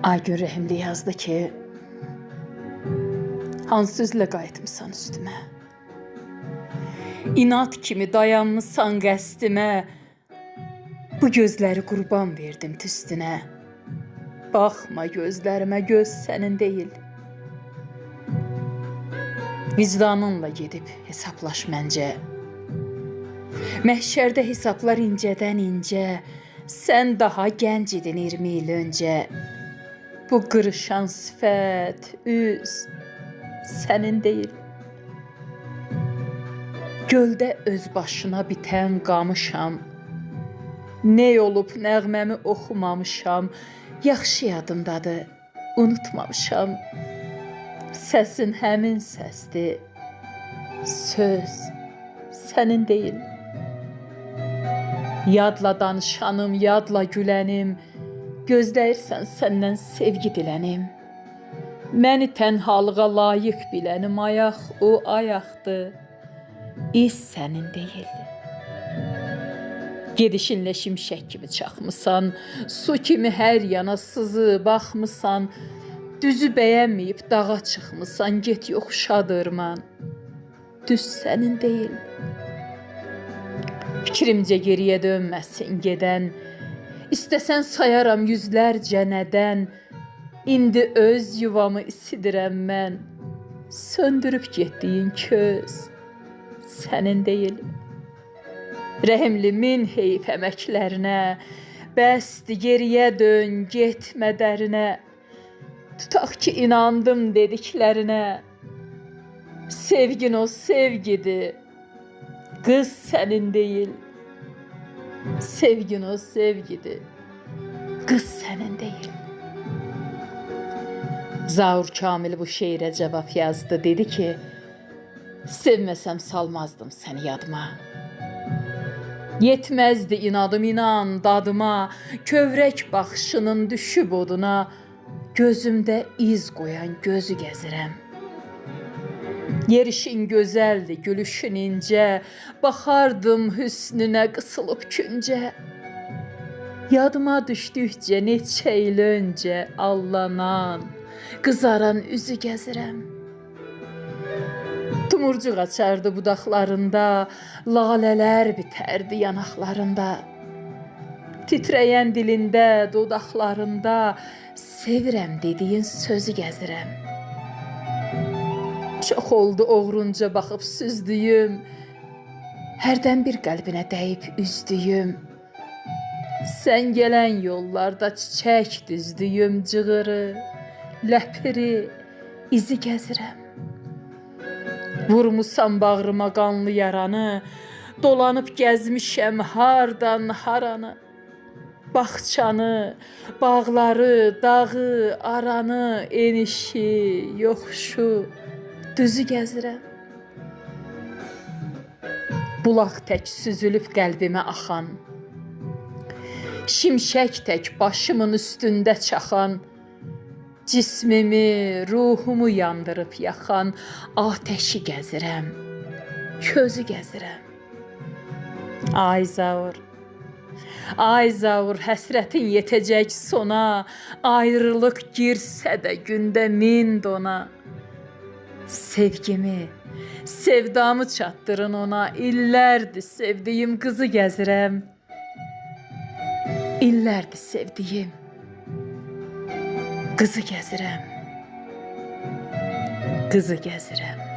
Aygün Rəhimli yazdı ki, hansı üzlə qayıtmısan üstümə? İnat kimi dayanmısan qəstimə, bu gözləri qurban verdim tüstünə. Baxma gözlərimə, göz sənin deyil. Vicdanınla gedib hesaplaş məncə. Məhşərdə hesablar incədən incə, sən daha gənc idin 20 il öncə. Bu qırışan sifət, üz sənin deyil. Göldə öz başına bitən qamışam. Nə olub nəğməmi oxumamışam, yaxşı yadımdadır, unutmamışam. Səsin həmin səsdir, söz sənin deyil. Yadla danışanım, yadla gülənim, gözləyirsən səndən sevgi dilənim. Məni tənhalığa layiq bilənim, ayaq o ayaqdır, iz sənin deyil. Gedişinlə şimşək kimi çaxmısan, su kimi hər yana sızı baxmısan, düzü bəyənməyib dağa çıxmısan, get yoxuşa dırman, düz sənin deyil. Fikrimcə geriyə dönməsin gedən, istəsən sayaram yüzlərcə nədən, indi öz yuvamı isidirəm mən, söndürüb getdiyin köz sənin deyil. Rəhimli min heyf əməklərinə, bəsdi geriyə dön, getmə dərinə. Tutaq ki, inandım dediklərinə, sevgin o sevgidir, qız sənin deyil. Sevgin o sevgidir, qız sənin deyil. Zaur Kamil bu şeirə cavab yazdı, dedi ki, sevməsəm salmazdım səni yadıma. Yetməzdi inadım inan dadıma, kövrək baxışının düşüb oduna, gözümdə iz qoyan gözü gəzirəm. Yerişin gözəldi, gülüşün incə, baxardım hüsnünə qısılıb küncə. Yadıma düşdükcə neçə il öncə allanan, qızaran üzü gəzirəm. Tumurcuq açardı budaqlarında, lalələr bitərdi yanaqlarında. Titrəyən dilində, dodaqlarında, sevirəm dediyin sözü gəzirəm. Çox oldu oğrunca baxıb süzdüyüm, hərdən bir qəlbinə dəyib üzdüyüm. Sən gələn yollarda çiçək düzdüyüm, cığırı, ləpiri, izi gəzirəm. Vurmusan bağrıma qanlı yaranı, dolanıb gəzmişəm hardan haranı. Bağçanı, bağları, dağı, aranı, enişi, yoxuşu, düzü gəzirəm. Bulaq tək süzülüb qəlbimə axan, şimşək tək başımın üstündə çaxan, cismimi, ruhumu yandırıb yaxan atəşi gəzirəm, közü gəzirəm. Ay Zaur, həsrətin yetəcək sona, ayrılıq girsə də gündə min dona. Sevgimi, sevdamı çatdırın ona, illərdir sevdiyim qızı gəzirəm. İllərdir sevdiyim qızı gəzirəm, qızı gəzirəm.